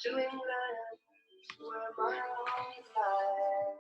Dreamland, where my arms lie.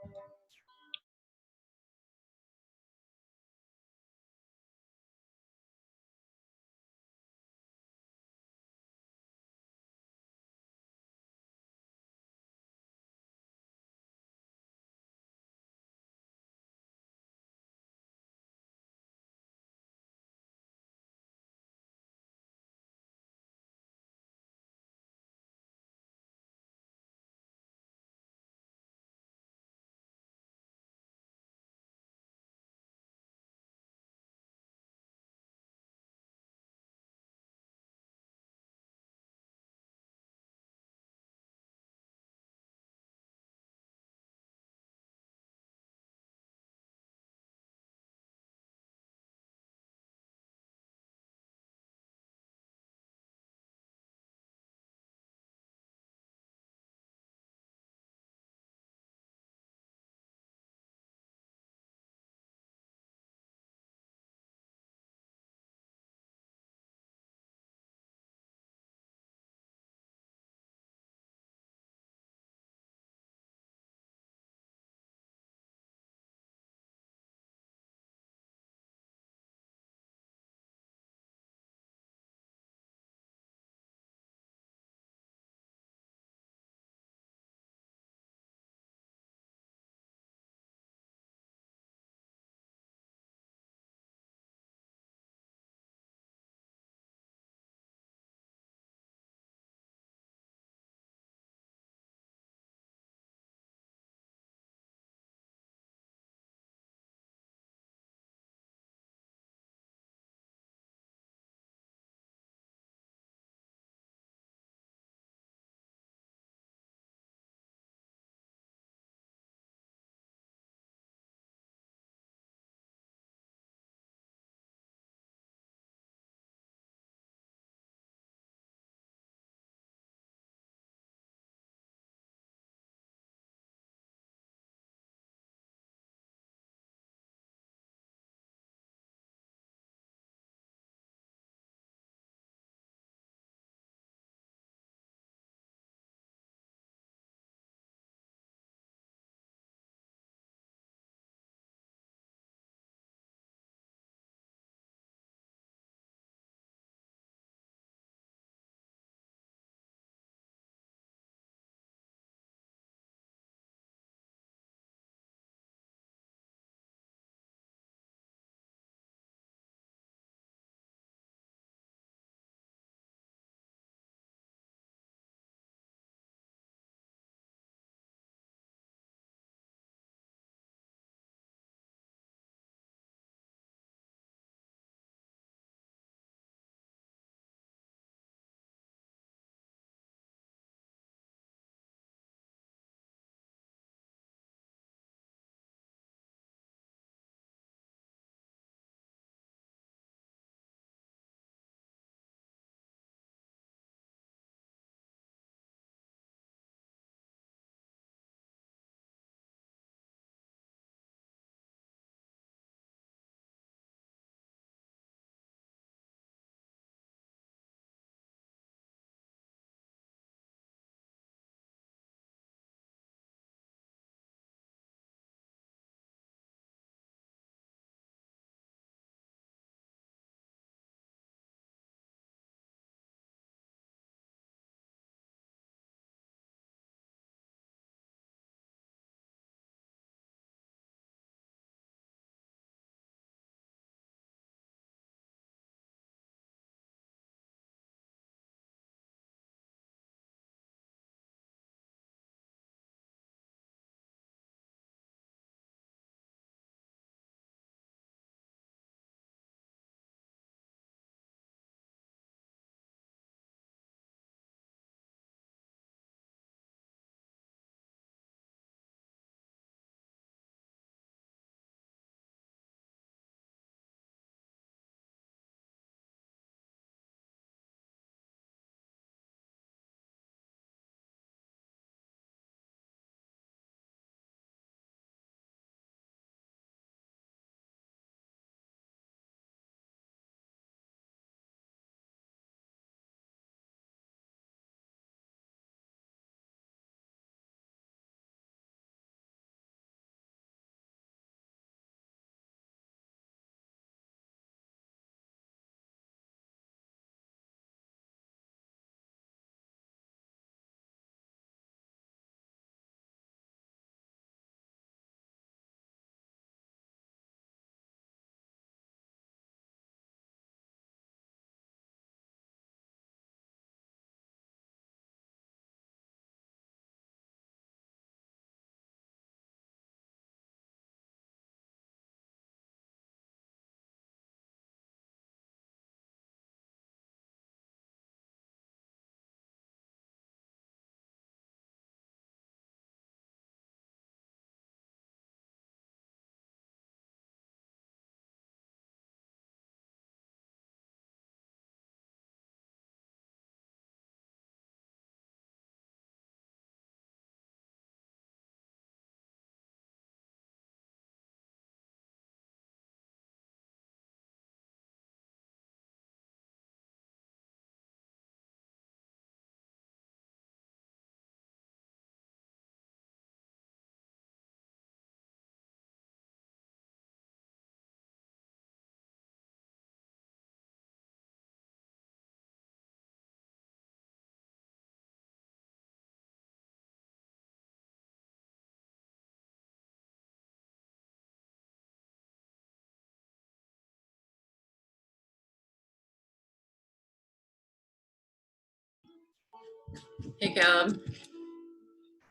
Hey Caleb,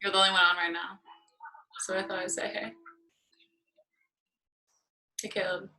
you're the only one on right now, so I thought I'd say hey. Hey Caleb.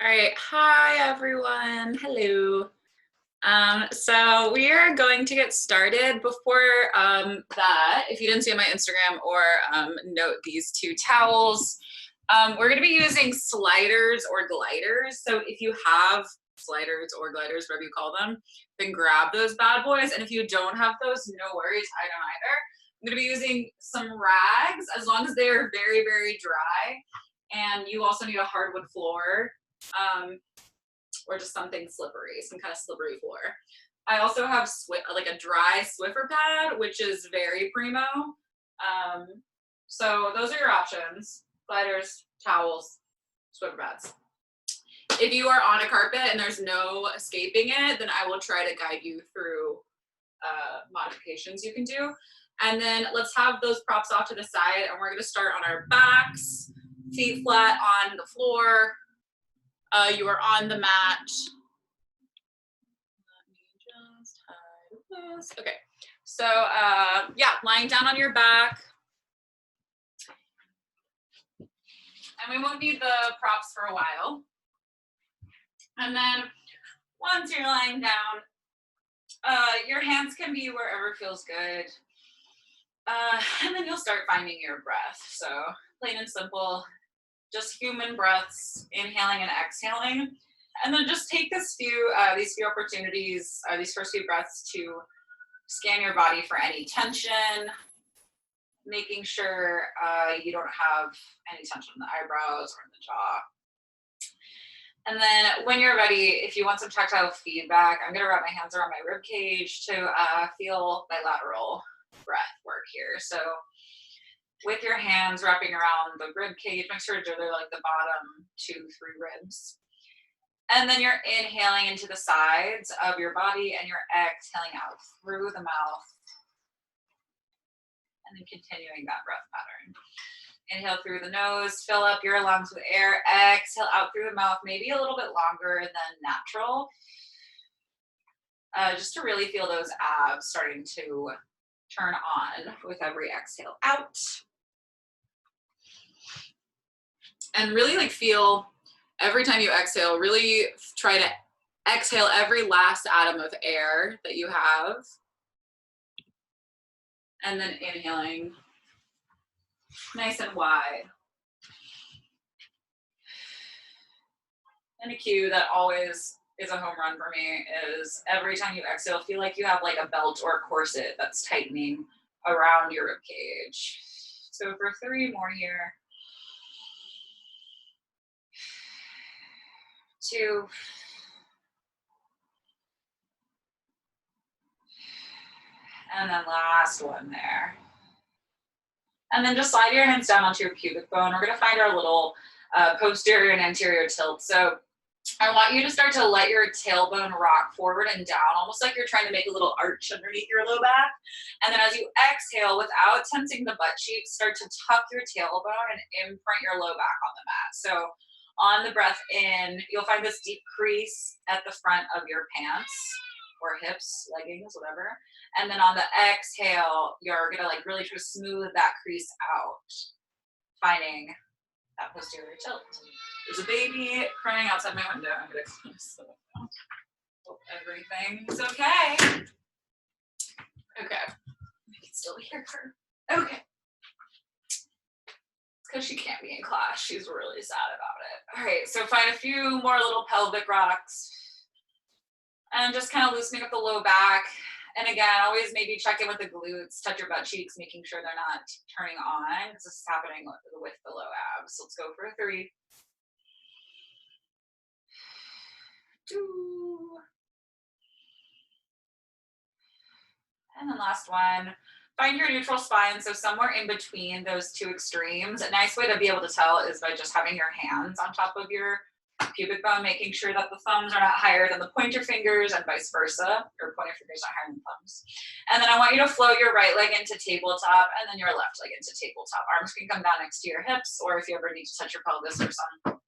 All right, hi everyone, hello. So we are going to get started. Before that, if you didn't see on my Instagram or note these two towels, we're gonna be using sliders or gliders. So if you have sliders or gliders, whatever you call them, then grab those bad boys. And if you don't have those, no worries, I don't either. I'm gonna be using some rags as long as they're very, very dry. And you also need a hardwood floor. Or just something slippery, some kind of slippery floor. I also have like a dry Swiffer pad, which is very primo. So those are your options: gliders, towels, Swiffer pads. If you are on a carpet and there's no escaping it, then I will try to guide you through modifications you can do. And then let's have those props off to the side, and we're going to start on our backs, feet flat on the floor. You are on the mat. Let me just hide this. Okay, so yeah, lying down on your back. And we won't need the props for a while. And then once you're lying down, Your hands can be wherever feels good. And then you'll start finding your breath. So plain and simple, just human breaths, inhaling and exhaling. And then just take these few opportunities, these first few breaths to scan your body for any tension, making sure you don't have any tension in the eyebrows or in the jaw. And then when you're ready, if you want some tactile feedback, I'm gonna wrap my hands around my rib cage to feel bilateral breath work here. So with your hands wrapping around the rib cage, make sure they're like the bottom 2-3 ribs. And then you're inhaling into the sides of your body and you're exhaling out through the mouth. And then continuing that breath pattern. Inhale through the nose, fill up your lungs with air, exhale out through the mouth, maybe a little bit longer than natural. Just to really feel those abs starting to turn on with every exhale out. And really like feel every time you exhale, really try to exhale every last atom of air that you have. And then inhaling nice and wide. And a cue that always is a home run for me is every time you exhale, feel like you have like a belt or a corset that's tightening around your rib cage. So for 3 more here. 2. And then last one there. And then just slide your hands down onto your pubic bone. We're gonna find our little posterior and anterior tilt. So I want you to start to let your tailbone rock forward and down, almost like you're trying to make a little arch underneath your low back. And then as you exhale, without tensing the butt cheeks, start to tuck your tailbone and imprint your low back on the mat. So on the breath in, you'll find this deep crease at the front of your pants or hips, leggings, whatever. And then on the exhale, you're gonna like really try to smooth that crease out, finding that posterior tilt. There's a baby crying outside my window. I'm gonna close the window. Hope everything's okay. Okay. I can still hear her. Okay. It's because she can't be in class. She's really sad about it. All right, so find a few more little pelvic rocks. And just kind of loosening up the low back. And again, always maybe check in with the glutes, touch your butt cheeks, making sure they're not turning on, because this is happening with the low abs. So let's go for 3. 2. And then last one. Find your neutral spine, so somewhere in between those 2 extremes. A nice way to be able to tell is by just having your hands on top of your pubic bone, making sure that the thumbs are not higher than the pointer fingers and vice versa, or pointer fingers not higher than thumbs. And then I want you to float your right leg into tabletop and then your left leg into tabletop. Arms can come down next to your hips, or if you ever need to touch your pelvis or some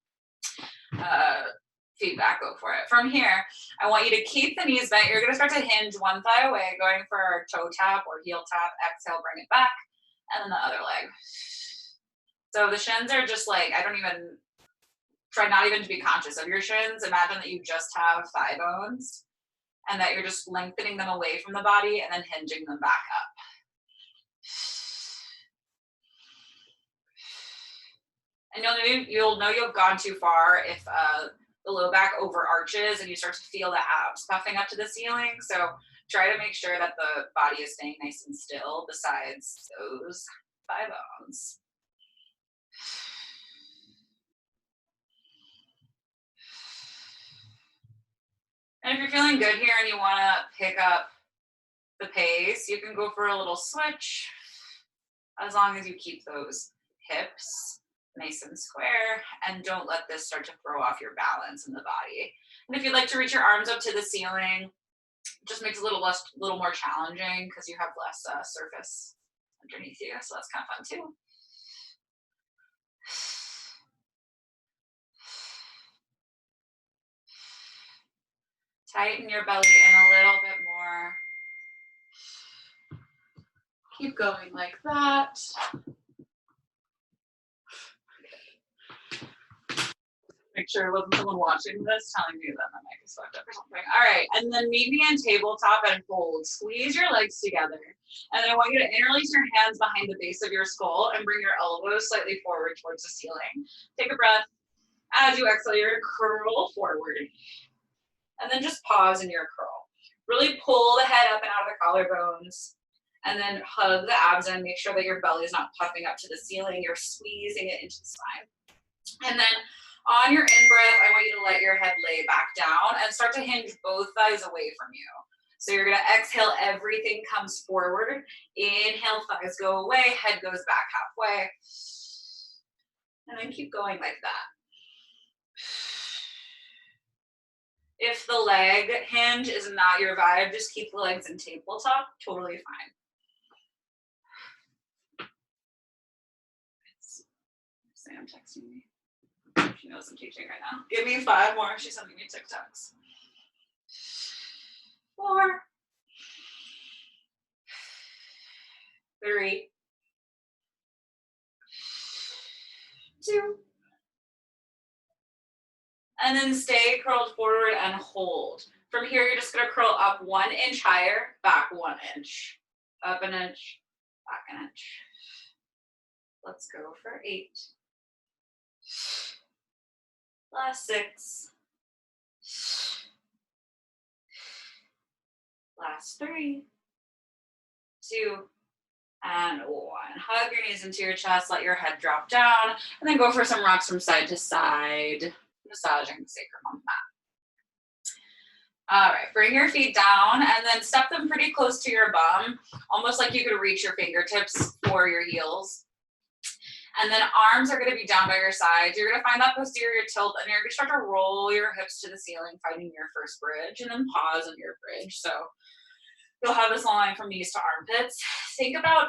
feedback, go for it. From here, I want you to keep the knees bent. You're gonna start to hinge one thigh away, going for our toe tap or heel tap. Exhale, bring it back, and then the other leg. So the shins are just like, try not even to be conscious of your shins. Imagine that you just have thigh bones and that you're just lengthening them away from the body and then hinging them back up. And you'll know you've gone too far if the low back overarches and you start to feel the abs puffing up to the ceiling. So try to make sure that the body is staying nice and still besides those thigh bones. And if you're feeling good here and you want to pick up the pace, you can go for a little switch as long as you keep those hips nice and square and don't let this start to throw off your balance in the body. And if you'd like to reach your arms up to the ceiling, it just makes it a little more challenging because you have less surface underneath you. So that's kind of fun too. Tighten your belly in a little bit more. Keep going like that. Make sure it wasn't someone watching this telling me that my mic is fucked up or something. All right, and then meet me in tabletop and hold. Squeeze your legs together. And then I want you to interlace your hands behind the base of your skull and bring your elbows slightly forward towards the ceiling. Take a breath. As you exhale, you're gonna curl forward. And then just pause in your curl. Really pull the head up and out of the collarbones. And then hug the abs in. Make sure that your belly is not puffing up to the ceiling. You're squeezing it into the spine. And then on your in-breath, I want you to let your head lay back down and start to hinge both thighs away from you. So you're gonna exhale, everything comes forward. Inhale, thighs go away, head goes back halfway. And then keep going like that. If the leg hinge is not your vibe, just keep the legs in tabletop, totally fine. Sam texting me. She knows I'm teaching right now. Give me 5 more. She's sending me TikToks. 4, 3, 2. And then stay curled forward and hold. From here, you're just gonna curl up 1 inch higher, back 1 inch. Up an inch, back an inch. Let's go for 8. Last 6. Last 3, 2, and 1. Hug your knees into your chest, let your head drop down, and then go for some rocks from side to side, massaging the sacrum on the mat. All right, bring your feet down and then step them pretty close to your bum, almost like you could reach your fingertips for your heels. And then arms are gonna be down by your sides. You're gonna find that posterior tilt and you're gonna start to roll your hips to the ceiling, finding your first bridge, and then pause in your bridge. So you'll have this line from knees to armpits. Think about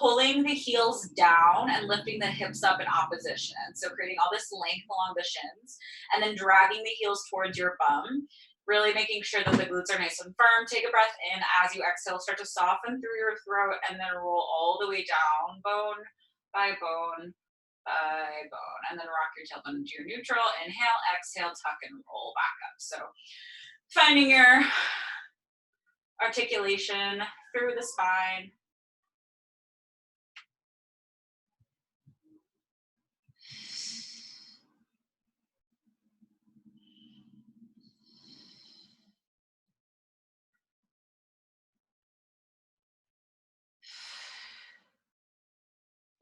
pulling the heels down and lifting the hips up in opposition. So creating all this length along the shins and then dragging the heels towards your bum, really making sure that the glutes are nice and firm. Take a breath in. As you exhale, start to soften through your throat and then roll all the way down, bone by bone by bone. And then rock your tailbone into your neutral. Inhale, exhale, tuck and roll back up. So finding your articulation through the spine.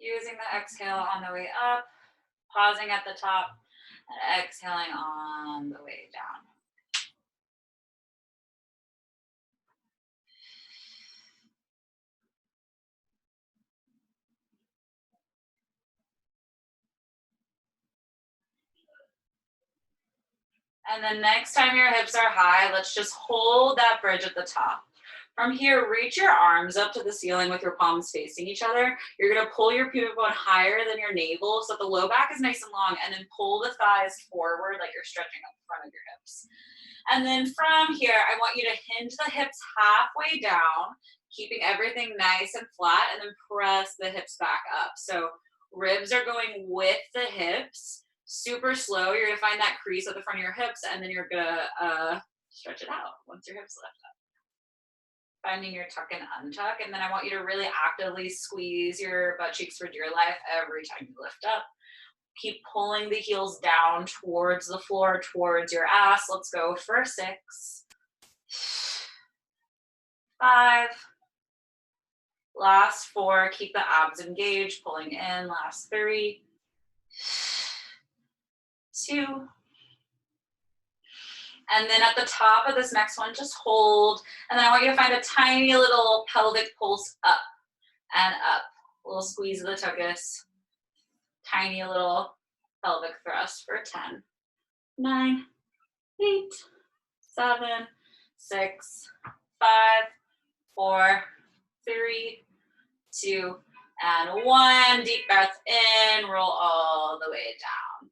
Using the exhale on the way up, pausing at the top, and exhaling on the way down. And then next time your hips are high, let's just hold that bridge at the top. From here, reach your arms up to the ceiling with your palms facing each other. You're gonna pull your pubic bone higher than your navel so that the low back is nice and long, and then pull the thighs forward like you're stretching up the front of your hips. And then from here, I want you to hinge the hips halfway down, keeping everything nice and flat, and then press the hips back up. So ribs are going with the hips, super slow. You're gonna find that crease at the front of your hips, and then you're gonna stretch it out once your hips lift up. Finding your tuck and untuck, and then I want you to really actively squeeze your butt cheeks for dear life every time you lift up. Keep pulling the heels down towards the floor, towards your ass. Let's go for 6, 5, last 4. Keep the abs engaged, pulling in. Last 3, 2. And then at the top of this next one, just hold. And then I want you to find a tiny little pelvic pulse up and up. A little squeeze of the tuchus. Tiny little pelvic thrust for 10, 9, 8, 7, 6, 5, 4, 3, 2, and 1. Deep breath in, roll all the way down.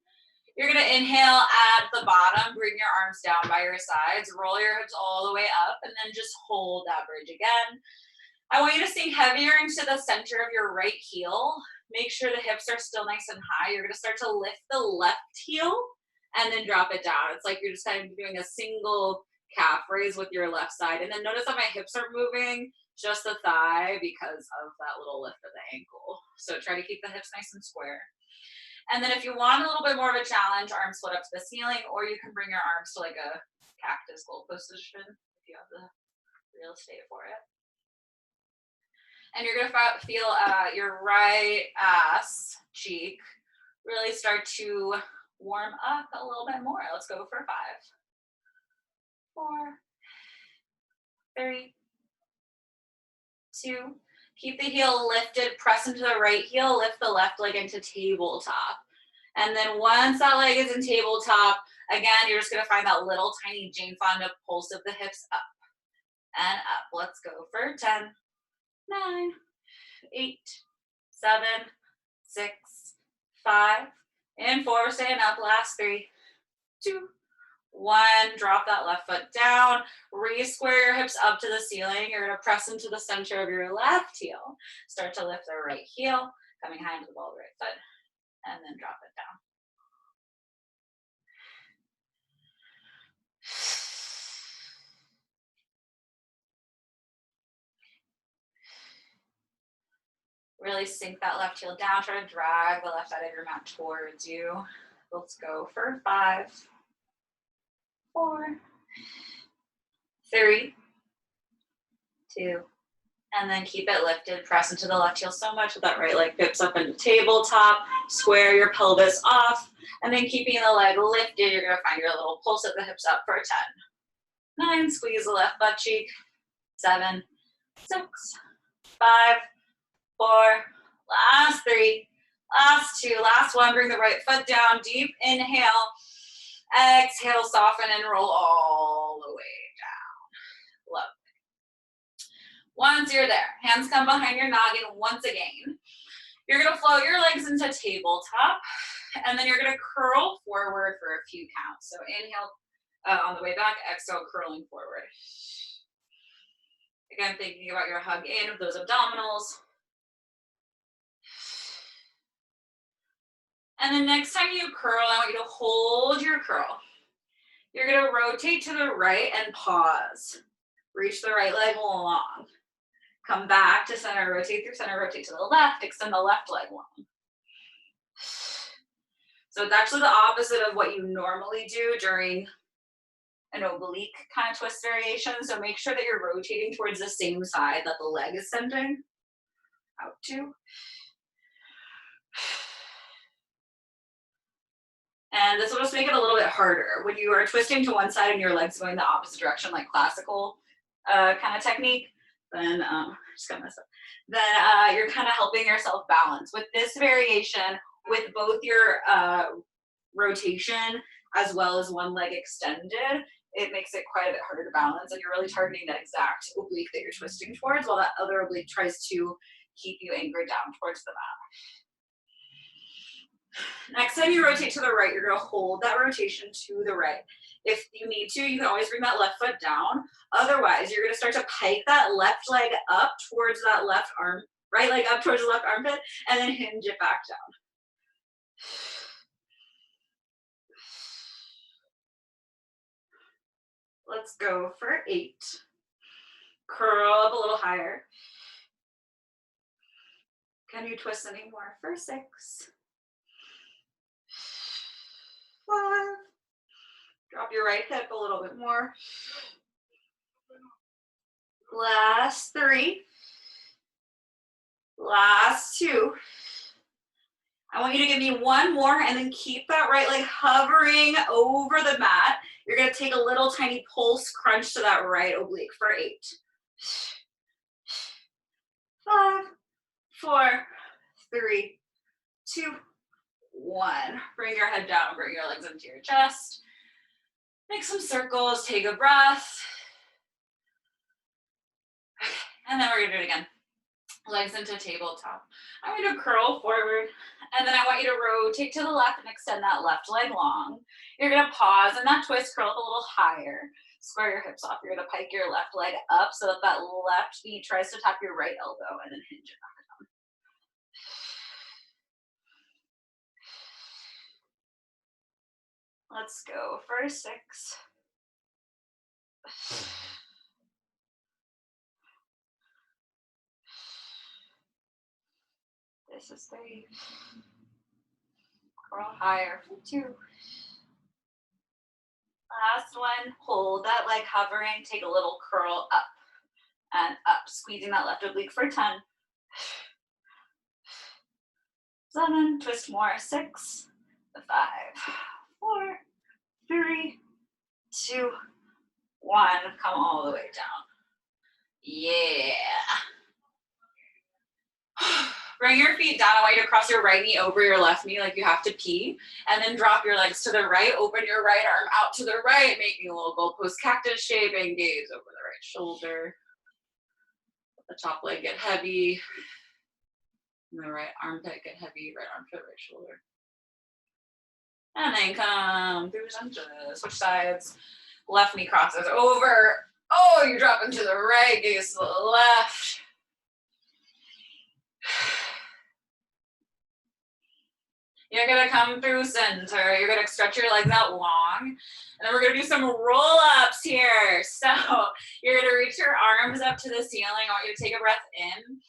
You're gonna inhale at the bottom, bring your arms down by your sides, roll your hips all the way up, and then just hold that bridge again. I want you to sink heavier into the center of your right heel. Make sure the hips are still nice and high. You're gonna start to lift the left heel and then drop it down. It's like you're just kind of doing a single calf raise with your left side. And then notice that my hips are moving, just the thigh, because of that little lift of the ankle. So try to keep the hips nice and square. And then if you want a little bit more of a challenge, arms split up to the ceiling, or you can bring your arms to like a cactus goal position if you have the real estate for it. And you're gonna feel your right ass cheek really start to warm up a little bit more. Let's go for 5, 4, 3, 2. Keep the heel lifted, press into the right heel, lift the left leg into tabletop. And then once that leg is in tabletop, again, you're just gonna find that little tiny Jane Fonda pulse of the hips up and up. Let's go for 10, 9, 8, 7, 6, 5, and 4. We're staying up. Last 3, 2, 1. Drop that left foot down. Re-square your hips up to the ceiling. You're gonna press into the center of your left heel. Start to lift the right heel, coming high into the ball of the right foot, and then drop it down. Really sink that left heel down. Try to drag the left side of your mat towards you. Let's go for 5, 4, 3, 2, and then keep it lifted. Press into the left heel so much that that right leg pips up into tabletop. Square your pelvis off, and then keeping the leg lifted, you're gonna find your little pulse at the hips up for 10, 9. Squeeze the left butt cheek. 7, 6, 5, 4. Last 3. Last 2. Last 1. Bring the right foot down. Deep inhale. Exhale, soften and roll all the way down. Love. Once you're there, hands come behind your noggin once again. You're gonna float your legs into tabletop, and then you're gonna curl forward for a few counts. So inhale on the way back, exhale, curling forward. Again, thinking about your hug in of those abdominals. And then next time you curl, I want you to hold your curl. You're gonna rotate to the right and pause. Reach the right leg long. Come back to center, rotate through center, rotate to the left, extend the left leg long. So it's actually the opposite of what you normally do during an oblique kind of twist variation. So make sure that you're rotating towards the same side that the leg is sending out to. And this will just make it a little bit harder. When you are twisting to one side and your leg's going the opposite direction, like classical kind of technique, then just got messed up. Then you're kind of helping yourself balance. With this variation, with both your rotation as well as one leg extended, it makes it quite a bit harder to balance, and you're really targeting that exact oblique that you're twisting towards, while that other oblique tries to keep you anchored down towards the mat. Next time you rotate to the right, you're gonna hold that rotation to the right. If you need to, you can always bring that left foot down. Otherwise, you're gonna start to pike that left leg up towards that left arm, right leg up towards the left armpit, and then hinge it back down. Let's go for 8. Curl up a little higher. Can you twist any more for 6? 5. Drop your right hip a little bit more. Last 3. Last 2. I want you to give me one more and then keep that right leg hovering over the mat. You're gonna take a little tiny pulse crunch to that right oblique for 8. 5, 4, 3, 2, 1. Bring your head down, bring your legs into your chest. Make some circles, take a breath. And then we're gonna do it again. Legs into tabletop. I want you to curl forward, and then I want you to rotate to the left and extend that left leg long. You're gonna pause in that twist, curl up a little higher. Square your hips off. You're gonna pike your left leg up so that that left knee tries to tap your right elbow, and then hinge it back down. Let's go for 6. This is 3. Curl higher for 2. Last one, hold that leg hovering, take a little curl up and up, squeezing that left oblique for 10. 7, twist more, 6, 5, 4, 3, 2, 1. Come all the way down. Yeah. Bring your feet down. I want you to cross your right knee over your left knee like you have to pee. And then drop your legs to the right. Open your right arm out to the right, making a little goalpost cactus shape and gaze over the right shoulder. Let the top leg get heavy. And the right armpit get heavy. Right armpit, right shoulder. And then come through center. Switch sides. Left knee crosses over. Oh, you're dropping to the right. Gaze to the left. You're gonna come through center. You're gonna stretch your legs out long. And then we're gonna do some roll-ups here. So you're gonna reach your arms up to the ceiling. I want you to take a breath in.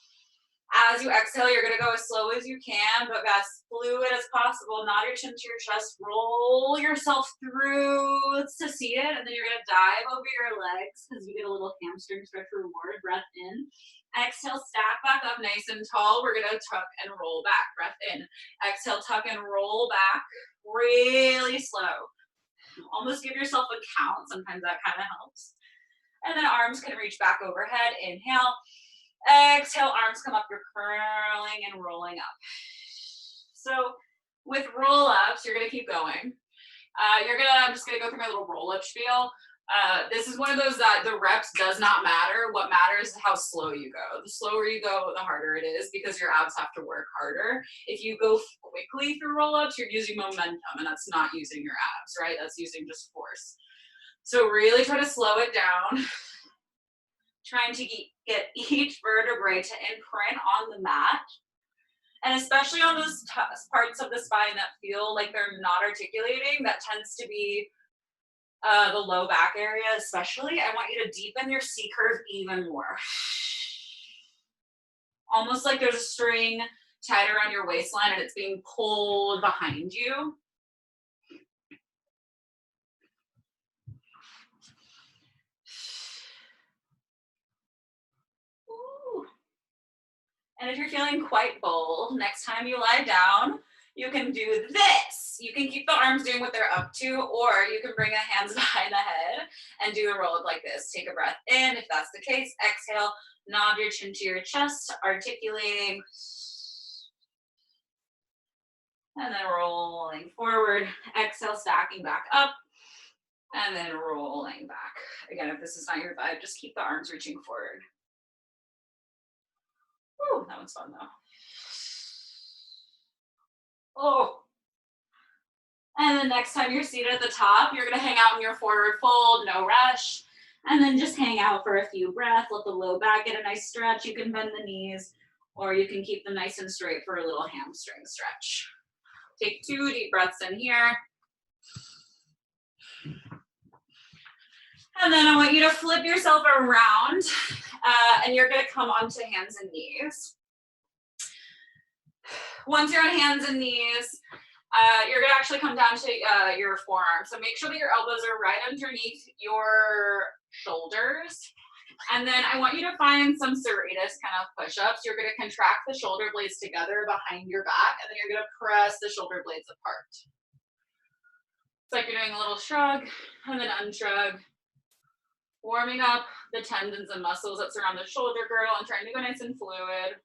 As you exhale, you're gonna go as slow as you can, but as fluid as possible. Nod your chin to your chest. Roll yourself through to see it. And then you're gonna dive over your legs because you get a little hamstring stretch reward. Breath in. Exhale, stack back up nice and tall. We're gonna tuck and roll back. Breath in. Exhale, tuck and roll back. Really slow. Almost give yourself a count. Sometimes that kind of helps. And then arms can reach back overhead. Inhale. Exhale, arms come up. You're curling and rolling up. So with roll-ups, you're gonna keep going. I'm just gonna go through my little roll-up spiel. This is one of those that the reps does not matter. What matters is how slow you go. The slower you go, the harder it is because your abs have to work harder. If you go quickly through roll-ups, you're using momentum, and that's not using your abs, right? That's using just force. So really try to slow it down. Trying to get each vertebrae to imprint on the mat. And especially on those parts of the spine that feel like they're not articulating, that tends to be the low back area especially. I want you to deepen your C curve even more. Almost like there's a string tied around your waistline and it's being pulled behind you. Ooh. And if you're feeling quite bold, next time you lie down, you can do this. You can keep the arms doing what they're up to, or you can bring the hands behind the head and do a roll up like this. Take a breath in, if that's the case. Exhale, nod your chin to your chest, articulating. And then rolling forward. Exhale, stacking back up. And then rolling back. Again, if this is not your vibe, just keep the arms reaching forward. Ooh, that one's fun though. Oh. And then next time you're seated at the top, you're gonna hang out in your forward fold, no rush. And then just hang out for a few breaths, let the low back get a nice stretch. You can bend the knees, or you can keep them nice and straight for a little hamstring stretch. Take 2 deep breaths in here. And then I want you to flip yourself around, and you're gonna come onto hands and knees. Once you're on hands and knees, you're gonna actually come down to your forearm. So make sure that your elbows are right underneath your shoulders. And then I want you to find some serratus kind of push-ups. You're gonna contract the shoulder blades together behind your back, and then you're gonna press the shoulder blades apart. It's like you're doing a little shrug and then unshrug. Warming up the tendons and muscles that surround the shoulder girdle and trying to go nice and fluid.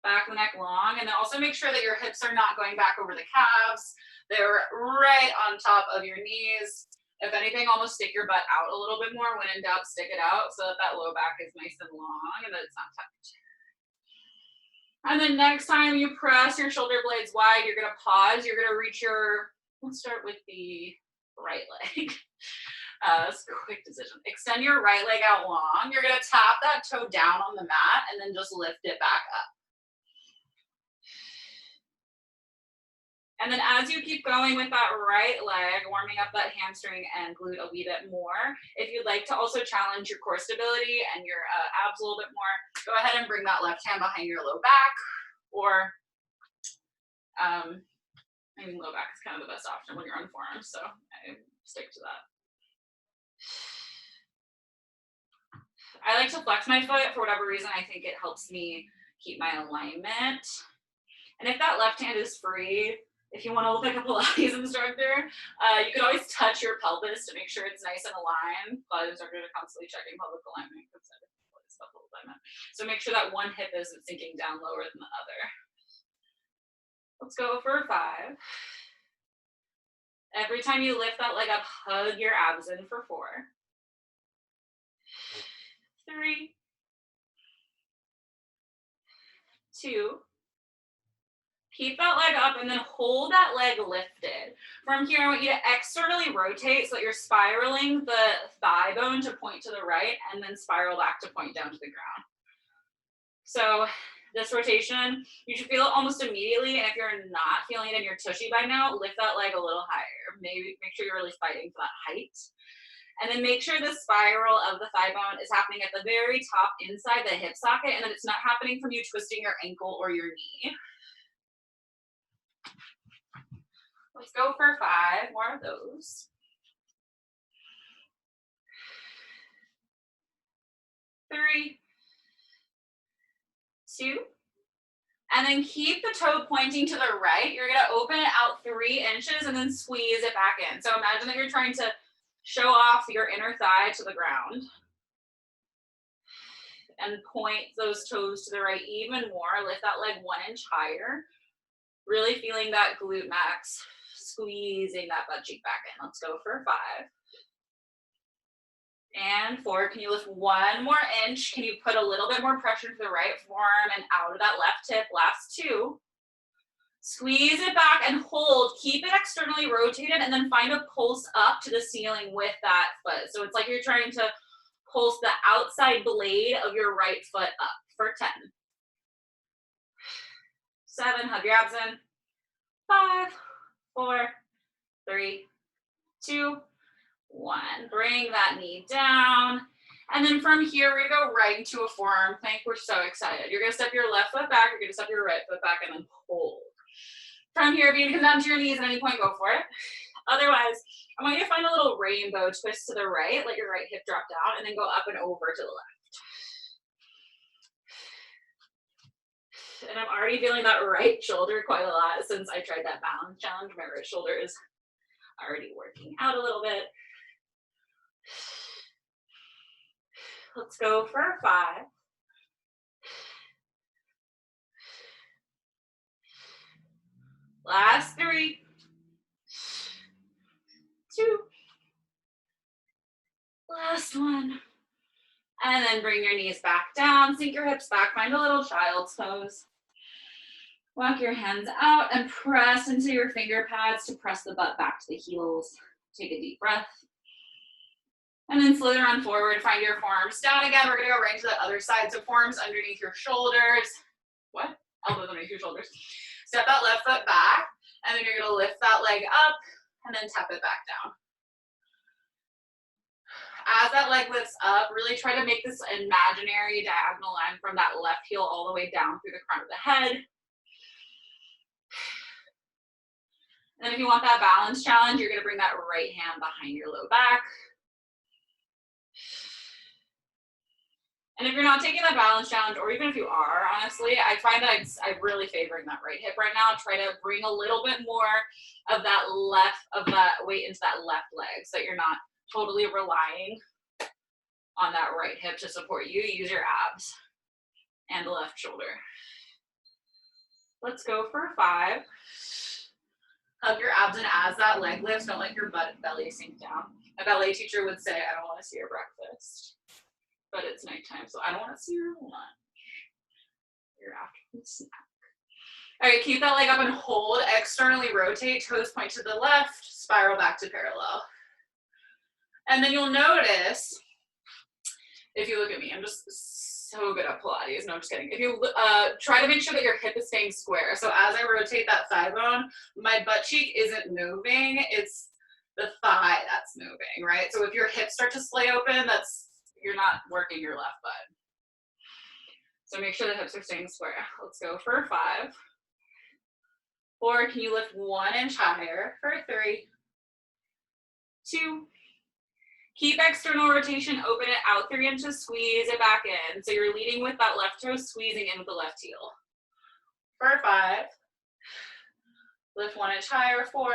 Back the neck long, and then also make sure that your hips are not going back over the calves. They're right on top of your knees. If anything, almost stick your butt out a little bit more. When in doubt, stick it out so that that low back is nice and long and that it's not tucked. And then next time you press your shoulder blades wide, you're gonna pause. You're gonna reach let's start with the right leg. That's a quick decision. Extend your right leg out long. You're gonna tap that toe down on the mat and then just lift it back up. And then as you keep going with that right leg, warming up that hamstring and glute a wee bit more, if you'd like to also challenge your core stability and your abs a little bit more, go ahead and bring that left hand behind your low back, or I mean, low back is kind of the best option when you're on forearms, so I stick to that. I like to flex my foot for whatever reason. I think it helps me keep my alignment. And if that left hand is free, if you want to look like a Pilates instructor, you can always touch your pelvis to make sure it's nice and aligned. Pilates instructors are constantly checking pelvic alignment because I stuff all the time. So make sure that one hip isn't sinking down lower than the other. Let's go for 5. Every time you lift that leg up, hug your abs in for 4. 3, 2. Keep that leg up and then hold that leg lifted. From here, I want you to externally rotate so that you're spiraling the thigh bone to point to the right and then spiral back to point down to the ground. So this rotation, you should feel it almost immediately. And if you're not feeling it in your tushy by now, lift that leg a little higher. Maybe make sure you're really fighting for that height. And then make sure the spiral of the thigh bone is happening at the very top inside the hip socket and that it's not happening from you twisting your ankle or your knee. Let's go for 5 more of those. 3, 2, and then keep the toe pointing to the right. You're gonna open it out 3 inches and then squeeze it back in. So imagine that you're trying to show off your inner thigh to the ground. And point those toes to the right even more. Lift that leg 1 inch higher. Really feeling that glute max, squeezing that butt cheek back in. Let's go for 5. And 4. Can you lift 1 more inch? Can you put a little bit more pressure to the right forearm and out of that left hip? Last 2. Squeeze it back and hold. Keep it externally rotated and then find a pulse up to the ceiling with that foot. So it's like you're trying to pulse the outside blade of your right foot up for 10. 7, hug your abs in. 5, 4, 3, 2, 1. Bring that knee down. And then from here, we're gonna go right into a forearm plank. We're so excited. You're gonna step your left foot back, you're gonna step your right foot back, and then hold. From here, if you come down to your knees at any point, go for it. Otherwise, I want you to find a little rainbow twist to the right, let your right hip drop down, and then go up and over to the left. And I'm already feeling that right shoulder quite a lot since I tried that balance challenge. My right shoulder is already working out a little bit. Let's go for 5. Last 3, 2, last 1. And then bring your knees back down, sink your hips back, find a little child's pose. Walk your hands out and press into your finger pads to press the butt back to the heels. Take a deep breath. And then slither on forward, find your forearms down again. We're gonna go right to the other side. So forearms underneath your shoulders. What? Elbows underneath your shoulders. Step that left foot back, and then you're gonna lift that leg up and then tap it back down. As that leg lifts up, really try to make this imaginary diagonal line from that left heel all the way down through the crown of the head. And then if you want that balance challenge, you're gonna bring that right hand behind your low back. And if you're not taking that balance challenge, or even if you are, honestly, I find that I'm really favoring that right hip right now. Try to bring a little bit more of that weight into that left leg so that you're not totally relying on that right hip to support you. Use your abs and the left shoulder. Let's go for 5. Hug your abs in as that leg lifts. Don't let your belly sink down. A ballet teacher would say, I don't want to see your breakfast. But it's nighttime, so I don't want to see your lunch. Your afternoon snack. All right, keep that leg up and hold. Externally rotate, toes point to the left, spiral back to parallel. And then you'll notice, if you look at me, I'm just so good at Pilates. No, I'm just kidding. If you try to make sure that your hip is staying square. So as I rotate that thigh bone, my butt cheek isn't moving. It's the thigh that's moving, right? So if your hips start to splay open, you're not working your left butt. So make sure the hips are staying square. Let's go for 5. 4, can you lift 1 inch higher for 3, 2. Keep external rotation, open it out 3 inches, squeeze it back in. So you're leading with that left toe, squeezing in with the left heel. For 5, lift 1 inch higher, 4.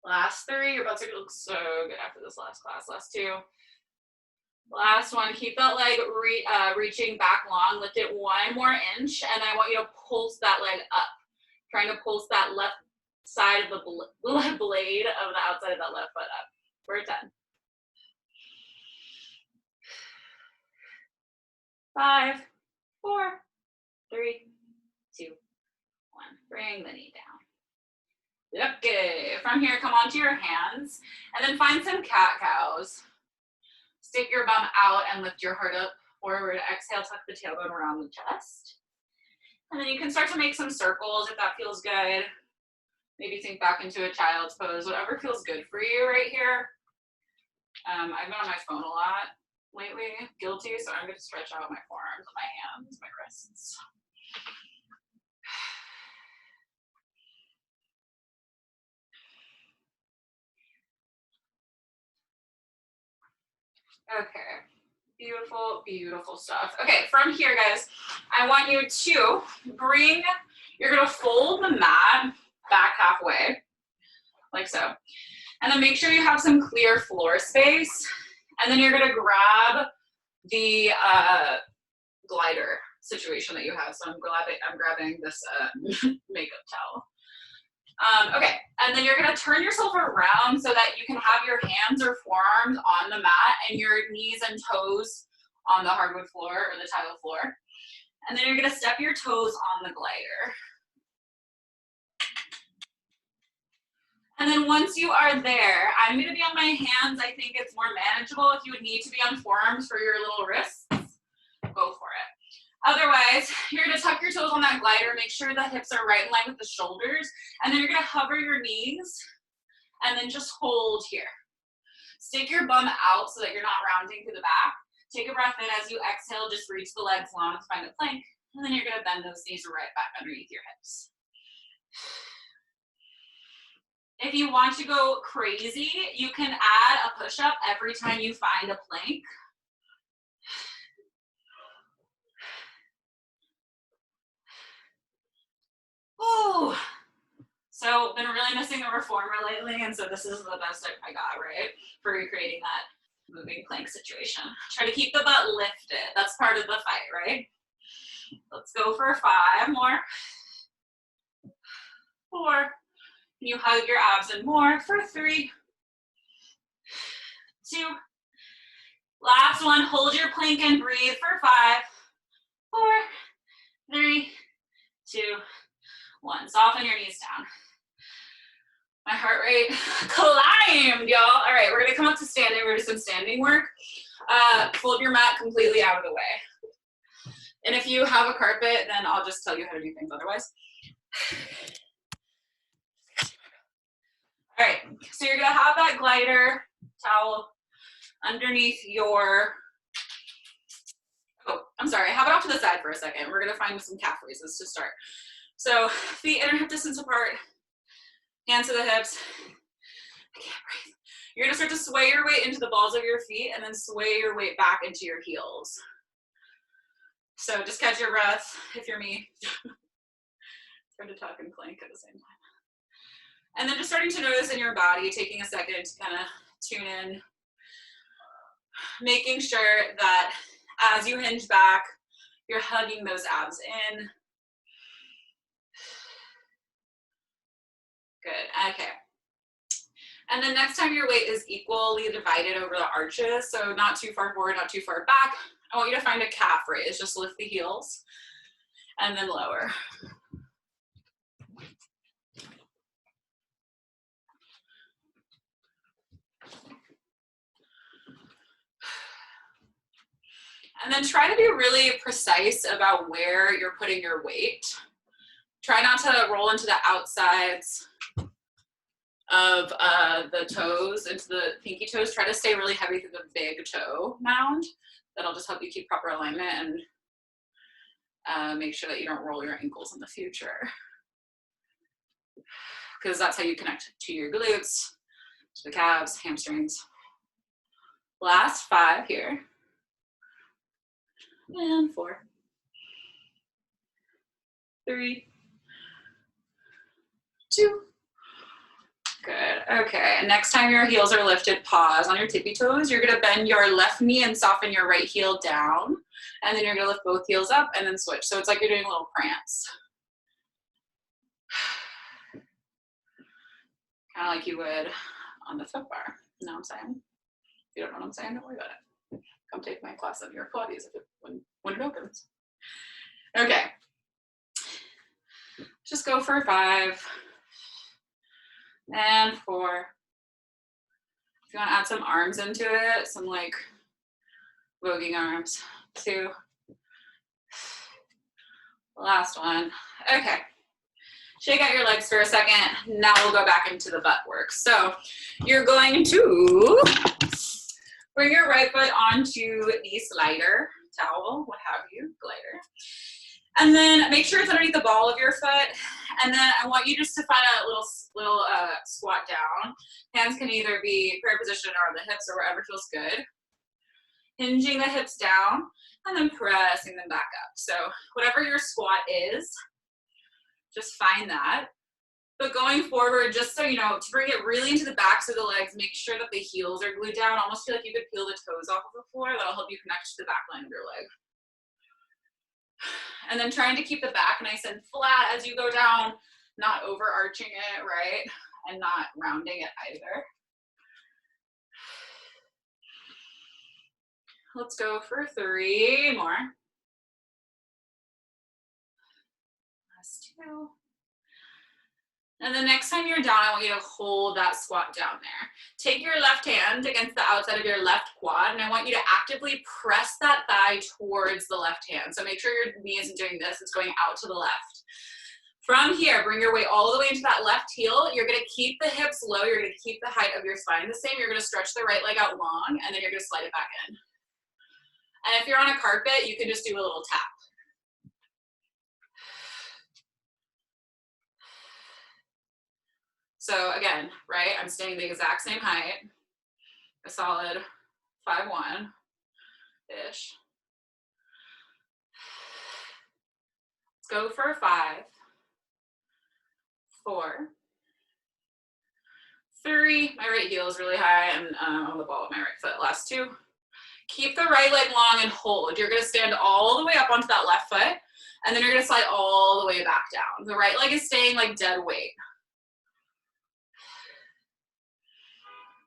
Last 3, your butt's gonna look so good after this last class. Last 2. Last one, keep that leg reaching back long, lift it 1 more inch, and I want you to pulse that leg up. Trying to pulse that left side of the blade of the outside of that left foot up. For 10. 5, 4, 3, 2, 1. Bring the knee down. Okay, from here, come onto your hands, and then find some cat-cows. Stick your bum out and lift your heart up forward. Exhale, tuck the tailbone around the chest. And then you can start to make some circles if that feels good. Maybe sink back into a child's pose, whatever feels good for you right here. I've been on my phone a lot lately, guilty, so I'm going to stretch out my forearms, my hands, my wrists. Okay, beautiful, beautiful stuff. Okay, from here, guys, I want you to you're gonna fold the mat back halfway, like so. And then make sure you have some clear floor space. And then you're gonna grab the glider situation that you have. So I'm grabbing this makeup towel. Okay, and then you're gonna turn yourself around so that you can have your hands or forearms on the mat and your knees and toes on the hardwood floor or the tile floor. And then you're gonna step your toes on the glider. And then once you are there, I'm gonna be on my hands. I think it's more manageable. If you would need to be on forearms for your little wrists, go for it. Otherwise, you're gonna tuck your toes on that glider, make sure the hips are right in line with the shoulders, and then you're gonna hover your knees, and then just hold here. Stick your bum out so that you're not rounding to the back. Take a breath in as you exhale, just reach the legs long to find a plank, and then you're gonna bend those knees right back underneath your hips. If you want to go crazy, you can add a push-up every time you find a plank. Ooh. So been really missing a reformer lately, and so this is the best I got, right? For recreating that moving plank situation. Try to keep the butt lifted. That's part of the fight, right? Let's go for 5 more. 4. Can you hug your abs in more for 3, 2. Last one, hold your plank and breathe for 5, 4, 3, 2, 1. Soften your knees down. My heart rate climbed, y'all. All right, we're gonna come up to standing. We're gonna do some standing work. Fold your mat completely out of the way. And if you have a carpet, then I'll just tell you how to do things otherwise. All right, so you're gonna have that glider towel underneath your, oh, I'm sorry, have it off to the side for a second. We're gonna find some calf raises to start. So feet inner hip distance apart, hands to the hips. I can't breathe. You're gonna start to sway your weight into the balls of your feet and then sway your weight back into your heels. So just catch your breath if you're me. Try to talk and plank at the same time. And then just starting to notice in your body, taking a second to kind of tune in, making sure that as you hinge back, you're hugging those abs in. Good, okay. And then next time your weight is equally divided over the arches, so not too far forward, not too far back, I want you to find a calf raise. Just lift the heels and then lower. And then try to be really precise about where you're putting your weight. Try not to roll into the outsides of the toes, into the pinky toes. Try to stay really heavy through the big toe mound. That'll just help you keep proper alignment and make sure that you don't roll your ankles in the future. Because that's how you connect to your glutes, to the calves, hamstrings. Last 5 here. And 4, 3, 2. Good. Okay. And next time your heels are lifted, pause on your tippy toes. You're going to bend your left knee and soften your right heel down. And then you're going to lift both heels up and then switch. So it's like you're doing a little prance. Kind of like you would on the foot bar. You know what I'm saying? If you don't know what I'm saying, don't worry about it. Come take my class of your Pilates when it opens. Okay. Just go for 5 and 4. If you want to add some arms into it, some like voguing arms. 2. Last one. Okay. Shake out your legs for a second. Now we'll go back into the butt work. So you're going to bring your right foot onto the slider, towel, what have you, glider. And then make sure it's underneath the ball of your foot. And then I want you just to find a little squat down. Hands can either be prayer position or on the hips or wherever feels good. Hinging the hips down and then pressing them back up. So whatever your squat is, just find that. But going forward, just so you know, to bring it really into the backs of the legs, make sure that the heels are glued down. Almost feel like you could peel the toes off of the floor. That'll help you connect to the back line of your leg. And then trying to keep the back nice and flat as you go down, not overarching it, right? And not rounding it either. Let's go for 3 more. Last 2. And the next time you're down, I want you to hold that squat down there. Take your left hand against the outside of your left quad, and I want you to actively press that thigh towards the left hand. So make sure your knee isn't doing this, it's going out to the left. From here, bring your weight all the way into that left heel. You're gonna keep the hips low, you're gonna keep the height of your spine the same, you're gonna stretch the right leg out long, and then you're gonna slide it back in. And if you're on a carpet, you can just do a little tap. So again, right, I'm staying the exact same height, a solid 5'1"-ish. Let's go for 5, 4, 3. My right heel is really high and on the ball of my right foot. Last 2. Keep the right leg long and hold. You're gonna stand all the way up onto that left foot, and then you're gonna slide all the way back down. The right leg is staying like dead weight.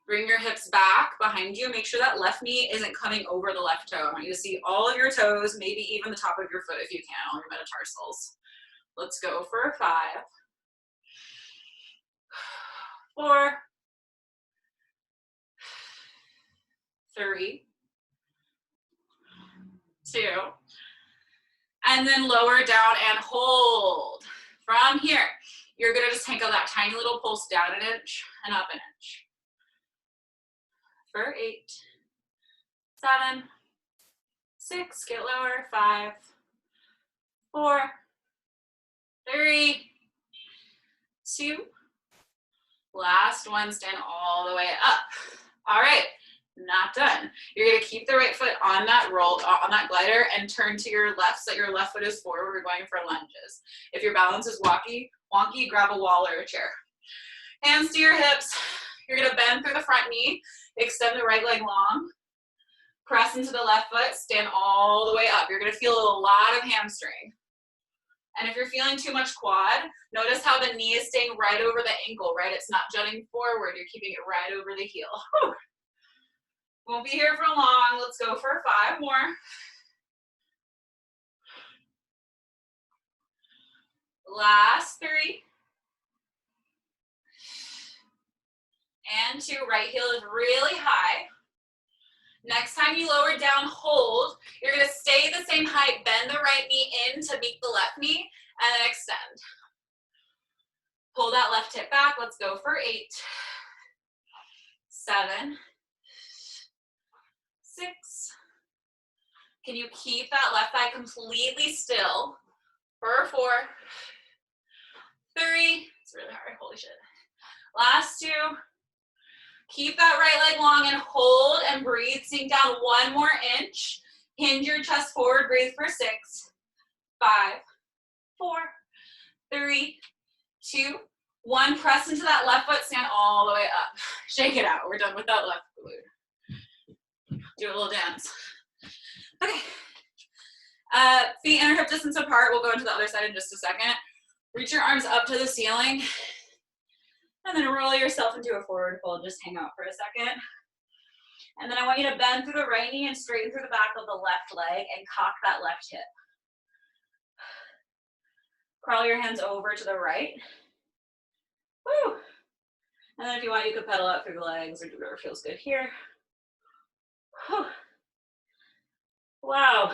Bring your hips back behind you. Make sure that left knee isn't coming over the left toe. I want you to see all of your toes, maybe even the top of your foot if you can, all your metatarsals. Let's go for 5, 4, 3, 2, and then lower down and hold. From here, you're gonna just take that tiny little pulse down an inch and up an inch. For 8, 7, 6, get lower, 5, 4, 3, 2, last one, stand all the way up. All right, not done. You're gonna keep the right foot on that roll, on that glider, and turn to your left so that your left foot is forward. We're going for lunges. If your balance is wonky, grab a wall or a chair. Hands to your hips. You're gonna bend through the front knee, extend the right leg long, press into the left foot, stand all the way up. You're gonna feel a lot of hamstring. And if you're feeling too much quad, notice how the knee is staying right over the ankle, right? It's not jutting forward, you're keeping it right over the heel. Whew. Won't be here for long. Let's go for 5 more. Last 3. And 2, right heel is really high. Next time you lower down, hold. You're gonna stay the same height, bend the right knee in to meet the left knee, and then extend. Pull that left hip back. Let's go for 8, 7, 6. Can you keep that left thigh completely still? For 4, 3. It's really hard, holy shit. Last 2. Keep that right leg long and hold and breathe. Sink down 1 more inch. Hinge your chest forward, breathe for 6, 5, 4, 3, 2, 1. Press into that left foot, stand all the way up. Shake it out. We're done with that left glute. Do a little dance. Okay. Feet inner hip distance apart. We'll go into the other side in just a second. Reach your arms up to the ceiling. And then roll yourself into a forward fold. Just hang out for a second. And then I want you to bend through the right knee and straighten through the back of the left leg and cock that left hip. Crawl your hands over to the right. Woo! And then if you want, you could pedal out through the legs or do whatever feels good here. Whew. Wow.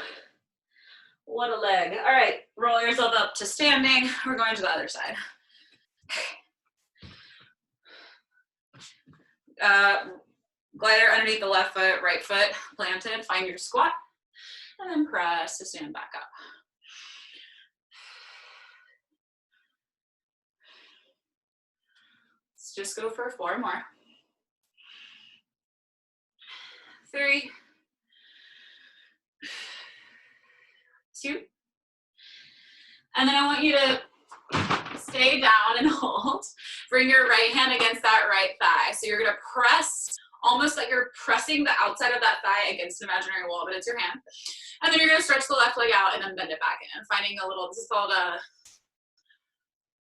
What a leg. All right, roll yourself up to standing. We're going to the other side. Glider underneath the left foot, right foot planted. Find your squat. And then press to stand back up. Let's just go for 4 more. 3, 2. And then I want you to stay down and hold. Bring your right hand against that right thigh. So you're gonna press, almost like you're pressing the outside of that thigh against an imaginary wall, but it's your hand. And then you're gonna stretch the left leg out and then bend it back in. Finding a little, this is called a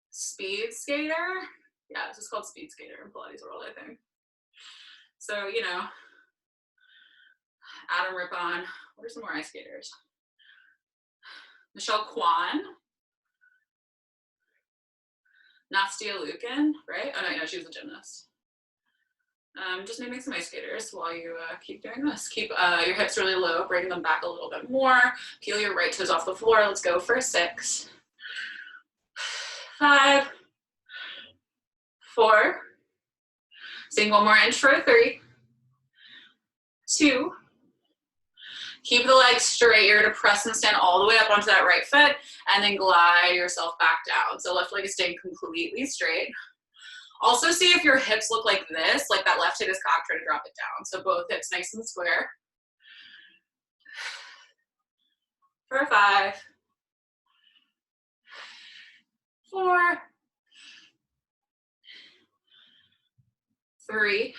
speed skater. Yeah, this is called speed skater in Pilates world, I think. So, you know, Adam Rippon. What are some more ice skaters? Michelle Kwan. Nastia Lukin, right? Oh no, she was a gymnast. Just naming some ice skaters while you keep doing this. Keep your hips really low, bring them back a little bit more. Peel your right toes off the floor. Let's go for 6, 5, 4. Sink 1 more inch for 3, 2. Keep the legs straight. You're gonna press and stand all the way up onto that right foot and then glide yourself back down. So left leg is staying completely straight. Also see if your hips look like this, like that left hip is cocked, try to drop it down. So both hips nice and square. For 5, 4, 3.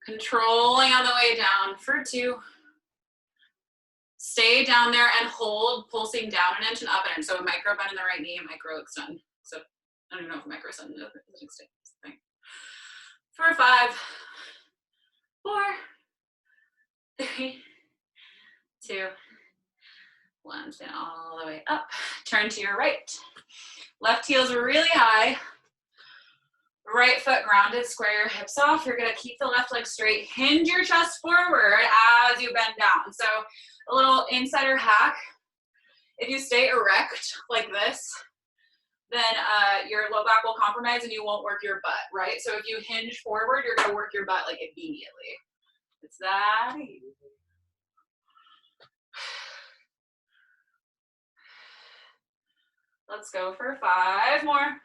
Controlling on the way down for 2. Stay down there and hold, pulsing down an inch and up an inch. So a micro bend in the right knee, a micro extend. So I don't even know if a micro extend is an extend thing. For 5, 4, 3, 2, 1. Stand all the way up. Turn to your right. Left heel's really high. Right foot grounded, square your hips off. You're gonna keep the left leg straight. Hinge your chest forward as you bend down. So a little insider hack. If you stay erect like this, then your low back will compromise and you won't work your butt, right? So if you hinge forward, you're gonna work your butt like immediately. It's that easy. Let's go for 5 more.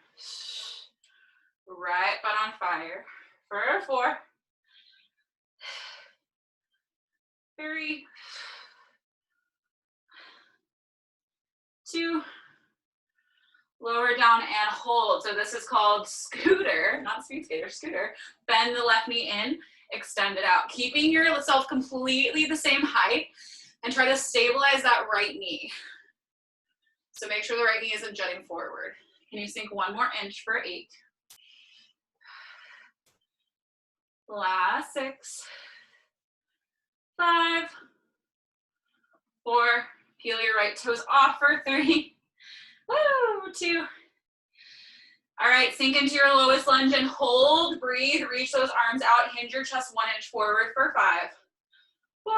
Right butt on fire. For 4, 3, 2. Lower down and hold. So this is called scooter, not speed skater, scooter. Bend the left knee in, extend it out. Keeping yourself completely the same height and try to stabilize that right knee. So make sure the right knee isn't jutting forward. Can you sink 1 more inch for 8? Last 6, 5, 4. Peel your right toes off for 3. Woo, 2. All right, sink into your lowest lunge and hold, breathe, reach those arms out, hinge your chest 1 inch forward for 5, 4,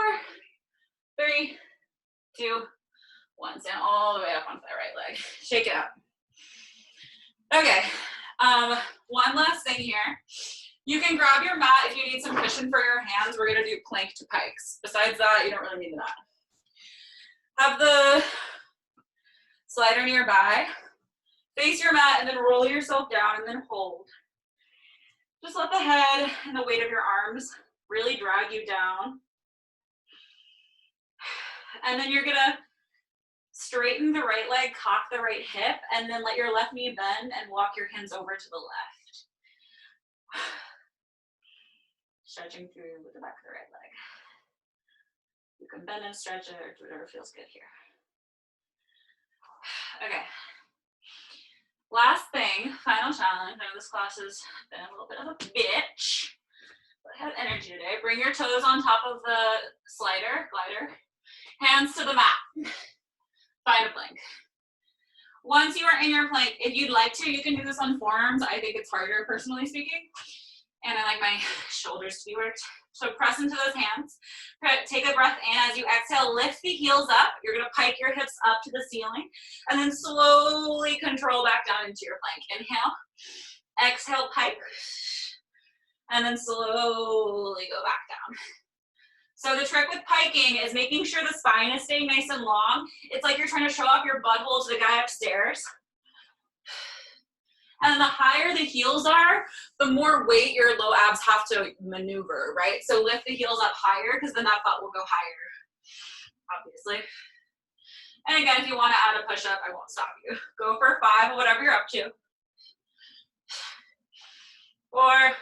3, 2, 1. Stand all the way up onto that right leg. Shake it out. Okay, one last thing here. You can grab your mat if you need some cushion for your hands. We're gonna do plank to pikes. Besides that, you don't really need that. Have the slider nearby. Face your mat and then roll yourself down and then hold. Just let the head and the weight of your arms really drag you down. And then you're gonna straighten the right leg, cock the right hip, and then let your left knee bend and walk your hands over to the left. Stretching through the back of the right leg. You can bend and stretch it or do whatever feels good here. Okay. Last thing, final challenge. I know this class has been a little bit of a bitch, but I have energy today. Bring your toes on top of the glider, hands to the mat. Find a plank. Once you are in your plank, if you'd like to, you can do this on forearms. I think it's harder, personally speaking. And I like my shoulders to be worked. So press into those hands. Take a breath in. As you exhale, lift the heels up. You're gonna pike your hips up to the ceiling and then slowly control back down into your plank. Inhale, exhale, pike, and then slowly go back down. So the trick with piking is making sure the spine is staying nice and long. It's like you're trying to show off your butthole to the guy upstairs. And the higher the heels are, the more weight your low abs have to maneuver, right? So lift the heels up higher because then that butt will go higher, obviously. And again, if you want to add a push-up, I won't stop you. Go for 5 or whatever you're up to. 4.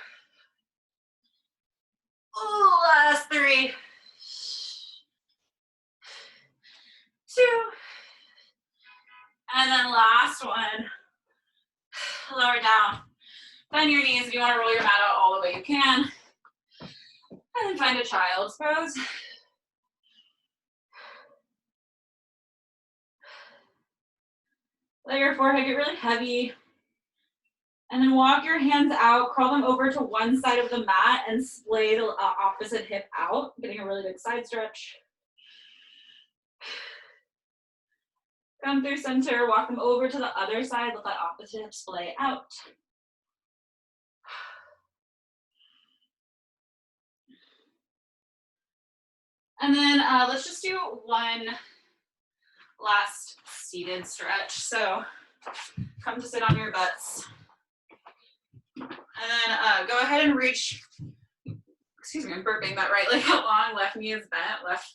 Ooh, last 3. 2. And then last one. Lower down. Bend your knees. If you want to roll your mat out all the way, you can. And then find a child's pose. Let your forehead get really heavy. And then walk your hands out, curl them over to one side of the mat and splay the opposite hip out, getting a really big side stretch. Come through center, walk them over to the other side, let that opposite hip splay out. And then let's just do one last seated stretch. So come to sit on your butts. And then go ahead and reach, excuse me, I'm burping, that right leg out long, left knee is bent, left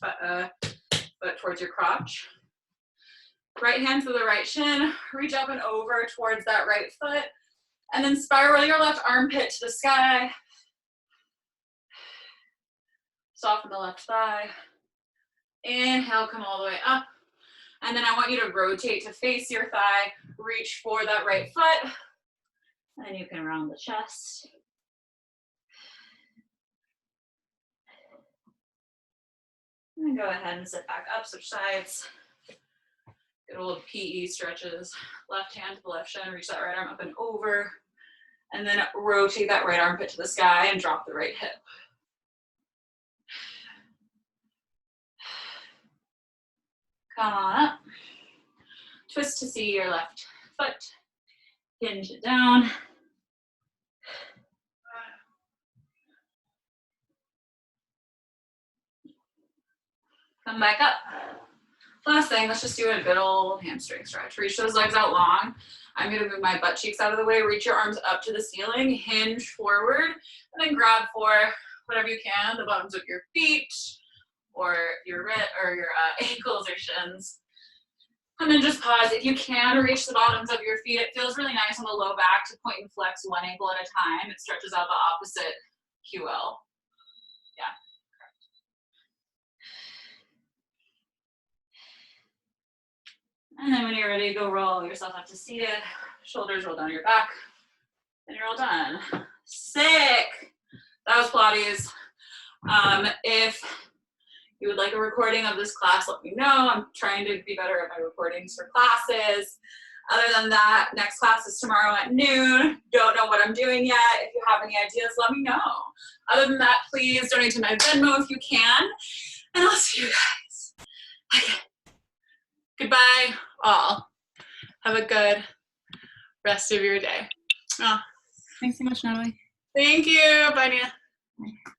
foot towards your crotch. Right hand to the right shin, reach up and over towards that right foot, and then spiral your left armpit to the sky. Soften the left thigh. Inhale, come all the way up. And then I want you to rotate to face your thigh, reach for that right foot, and you can round the chest. And go ahead and sit back up, switch sides. Good old PE stretches. Left hand to the left shin, reach that right arm up and over. And then rotate that right armpit to the sky and drop the right hip. Come on up. Twist to see your left foot. Hinge it down. Come back up. Last thing, let's just do a good old hamstring stretch. Reach those legs out long. I'm gonna move my butt cheeks out of the way. Reach your arms up to the ceiling, hinge forward, and then grab for whatever you can, the bottoms of your feet, or your ankles or shins. And then just pause. If you can reach the bottoms of your feet, it feels really nice on the low back to point and flex one ankle at a time. It stretches out the opposite QL. Yeah. And then when you're ready, go roll yourself up to seated. Shoulders roll down your back. And you're all done. Sick. That was Pilates. If you would like a recording of this class, let me know. I'm trying to be better at my recordings for classes. Other than that, next class is tomorrow at noon. Don't know what I'm doing yet. If you have any ideas, let me know. Other than that, please donate to my Venmo if you can. and I'll see you guys again. Goodbye, all. Have a good rest of your day. Oh, Thanks so much, Natalie. thank you. Bye, Nia. Bye.